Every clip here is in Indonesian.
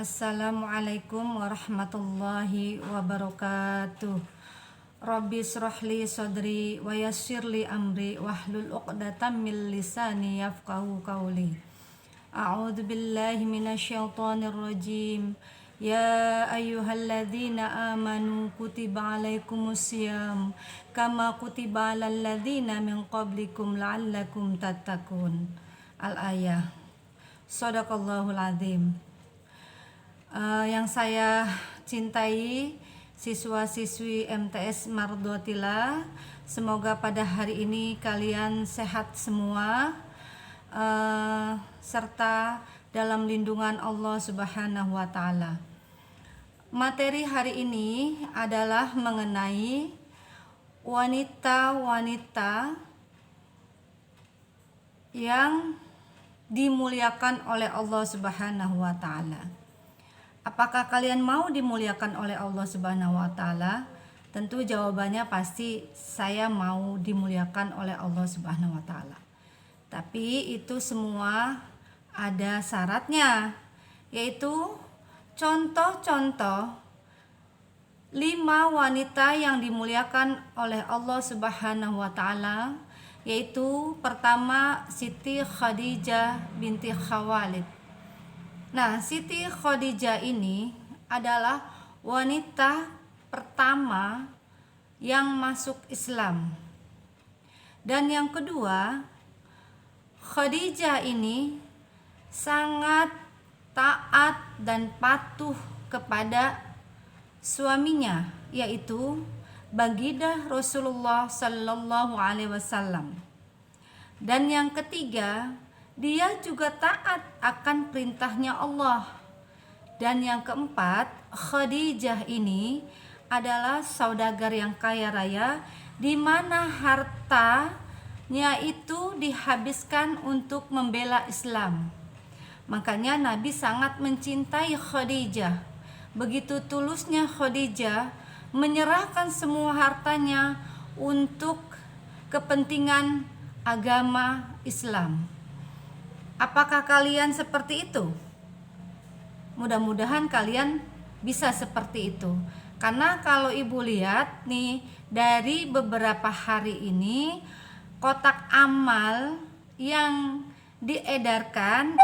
Assalamualaikum warahmatullahi wabarakatuh. Rabbi shrah li sadri wa yassir li amri wahlul 'uqdatam min lisani yafqahu qawli. A'udzu billahi minasyaitonir rajim. Ya ayyuhalladzina amanu kutiba 'alaikumusiyam kama kutiba 'alal ladzina min qablikum la'allakum tattaqun. Al-ayah. Shadaqallahul azim. Yang saya cintai siswa-siswi MTS Mardoatila, semoga pada hari ini kalian sehat semua, serta dalam lindungan Allah Subhanahu wa Ta'ala. Materi hari ini adalah mengenai wanita-wanita yang dimuliakan oleh Allah Subhanahu wa Ta'ala. Apakah kalian mau dimuliakan oleh Allah Subhanahu wa Ta'ala? Tentu jawabannya pasti saya mau dimuliakan oleh Allah Subhanahu wa Ta'ala. Tapi itu semua ada syaratnya, yaitu contoh-contoh 5 wanita yang dimuliakan oleh Allah Subhanahu wa Ta'ala, yaitu pertama Siti Khadijah binti Khuwailid. Nah, Siti Khadijah ini adalah wanita pertama yang masuk Islam. Dan yang kedua, Khadijah ini sangat taat dan patuh kepada suaminya, yaitu baginda Rasulullah sallallahu alaihi wasallam. Dan yang ketiga, dia juga taat akan perintahnya Allah. Dan yang keempat, Khadijah ini adalah saudagar yang kaya raya, di mana hartanya itu dihabiskan untuk membela Islam. Makanya Nabi sangat mencintai Khadijah. Begitu tulusnya Khadijah menyerahkan semua hartanya untuk kepentingan agama Islam. Apakah kalian seperti itu? Mudah-mudahan kalian bisa seperti itu. Karena kalau ibu lihat nih, dari beberapa hari ini kotak amal yang diedarkan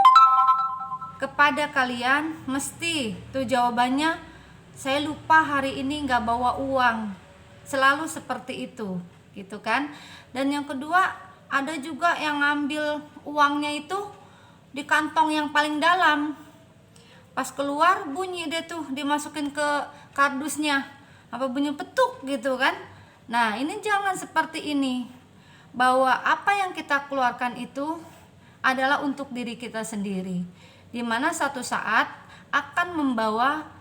kepada kalian, mesti tuh jawabannya, saya lupa hari ini nggak bawa uang. Selalu seperti itu, gitu kan. Dan yang kedua, ada juga yang ngambil uangnya itu di kantong yang paling dalam. Pas keluar bunyi deh tuh, dimasukin ke kardusnya, apa bunyi petuk gitu kan. Nah, ini jangan seperti ini, bahwa apa yang kita keluarkan itu adalah untuk diri kita sendiri, dimana satu saat akan membawa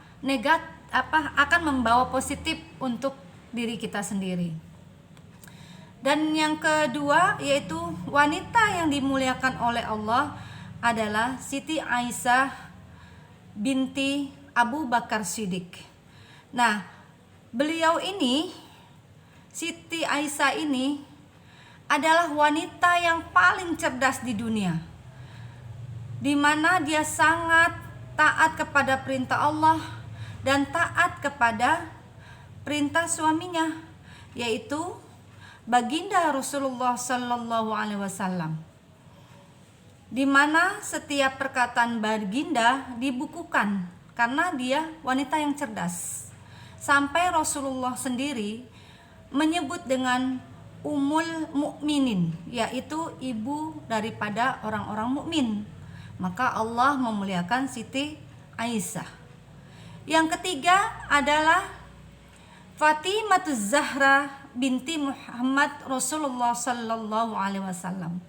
akan membawa positif untuk diri kita sendiri. Dan yang kedua, yaitu wanita yang dimuliakan oleh Allah adalah Siti Aisyah binti Abu Bakar Siddiq. Nah, beliau ini, Siti Aisyah ini adalah wanita yang paling cerdas di dunia, di mana dia sangat taat kepada perintah Allah dan taat kepada perintah suaminya, yaitu baginda Rasulullah sallallahu alaihi wasallam. Di mana setiap perkataan baginda dibukukan karena dia wanita yang cerdas. Sampai Rasulullah sendiri menyebut dengan Ummul Mukminin, yaitu ibu daripada orang-orang mukmin. Maka Allah memuliakan Siti Aisyah. Yang ketiga adalah Fatimah Zahra binti Muhammad Rasulullah sallallahu alaihi wasallam.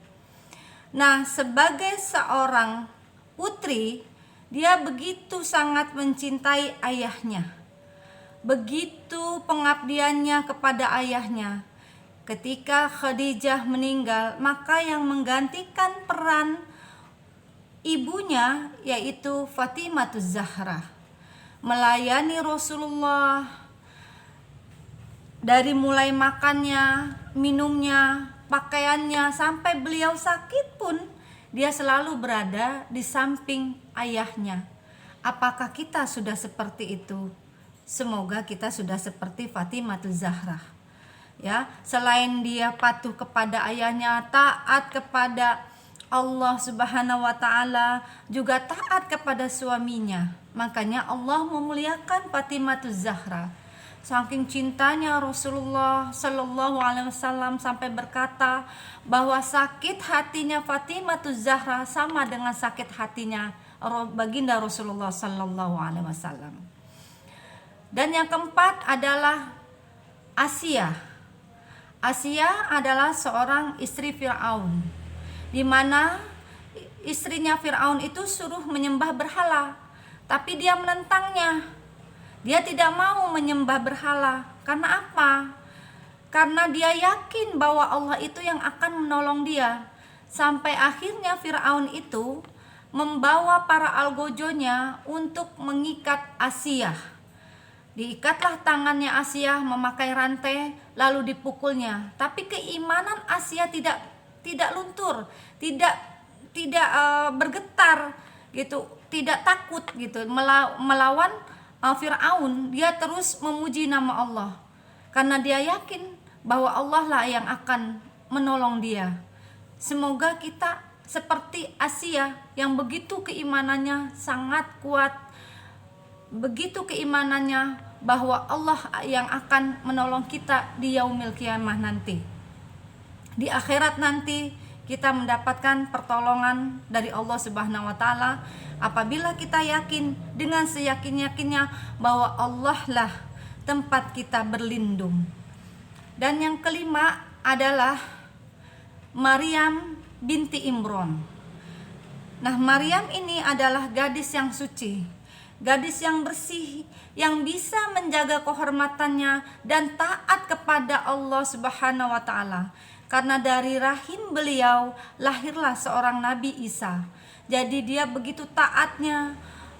Nah, sebagai seorang putri, dia begitu sangat mencintai ayahnya. Begitu pengabdiannya kepada ayahnya. Ketika Khadijah meninggal, maka yang menggantikan peran ibunya yaitu Fatimah Zahra, melayani Rasulullah dari mulai makannya, minumnya, pakaiannya, sampai beliau sakit pun dia selalu berada di samping ayahnya. Apakah kita sudah seperti itu? Semoga kita sudah seperti Fatimatul Zahra. Ya, selain dia patuh kepada ayahnya, taat kepada Allah Subhanahu wa taala, juga taat kepada suaminya. Makanya Allah memuliakan Fatimatul Zahra. Saking cintanya Rasulullah Sallallahu Alaihi Wasallam sampai berkata bahwa sakit hatinya Fatimatul Zahra sama dengan sakit hatinya baginda Rasulullah Sallallahu Alaihi Wasallam. Dan yang keempat adalah Asia. Asia adalah seorang istri Fir'aun, di mana istrinya Fir'aun itu suruh menyembah berhala, tapi dia menentangnya. Dia tidak mau menyembah berhala. Karena apa? Karena dia yakin bahwa Allah itu yang akan menolong dia. Sampai akhirnya Fir'aun itu membawa para algojonya untuk mengikat Asia. Diikatlah tangannya Asia memakai rantai, lalu dipukulnya. Tapi keimanan Asia tidak luntur, tidak bergetar gitu, tidak takut gitu melawan Fir'aun. Dia terus memuji nama Allah karena dia yakin bahwa Allah lah yang akan menolong dia. Semoga kita seperti Asia yang begitu keimanannya sangat kuat, begitu keimanannya bahwa Allah yang akan menolong kita di yaumil kiamah nanti. Di akhirat nanti kita mendapatkan pertolongan dari Allah Subhanahu wa taala apabila kita yakin dengan seyakin-yakinnya bahwa Allah lah tempat kita berlindung. Dan yang kelima adalah Maryam binti Imran. Nah, Maryam ini adalah gadis yang suci, gadis yang bersih, yang bisa menjaga kehormatannya dan taat kepada Allah Subhanahu wa taala. Karena dari rahim beliau lahirlah seorang Nabi Isa. Jadi dia begitu taatnya,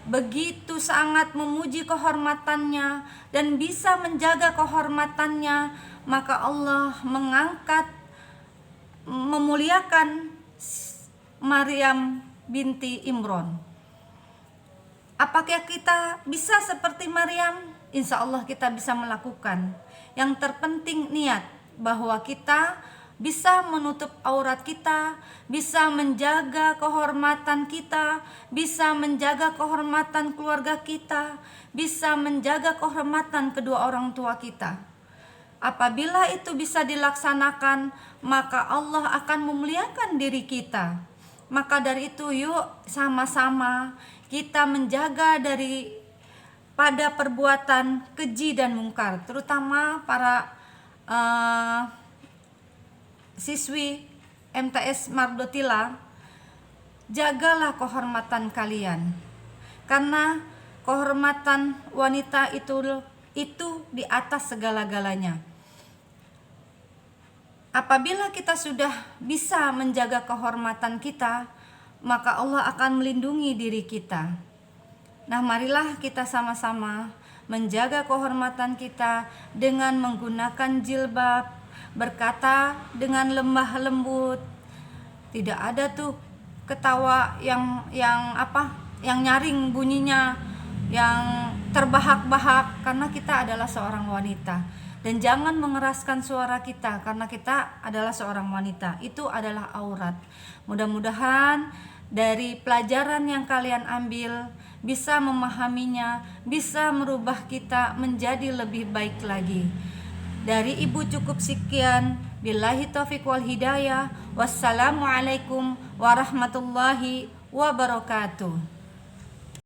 begitu sangat memuji kehormatannya dan bisa menjaga kehormatannya, maka Allah mengangkat, memuliakan Maryam binti Imran. Apakah kita bisa seperti Maryam? Insya Allah kita bisa melakukan. Yang terpenting niat bahwa kita bisa menutup aurat kita, bisa menjaga kehormatan kita, bisa menjaga kehormatan keluarga kita, bisa menjaga kehormatan kedua orang tua kita. Apabila itu bisa dilaksanakan, maka Allah akan memuliakan diri kita. Maka dari itu yuk sama-sama kita menjaga pada perbuatan keji dan mungkar, terutama para siswi MTS Mardotila. Jagalah kehormatan kalian, karena kehormatan wanita itu di atas segala-galanya. Apabila kita sudah bisa menjaga kehormatan kita, maka Allah akan melindungi diri kita. Nah, marilah kita sama-sama menjaga kehormatan kita dengan menggunakan jilbab, berkata dengan lemah lembut. Tidak ada tuh ketawa yang nyaring bunyinya, yang terbahak-bahak, karena kita adalah seorang wanita. Dan jangan mengeraskan suara kita karena kita adalah seorang wanita. Itu adalah aurat. Mudah-mudahan dari pelajaran yang kalian ambil bisa memahaminya, bisa merubah kita menjadi lebih baik lagi. Dari Ibu cukup sekian. Billahi taufiq wal hidayah. Wassalamualaikum warahmatullahi wabarakatuh.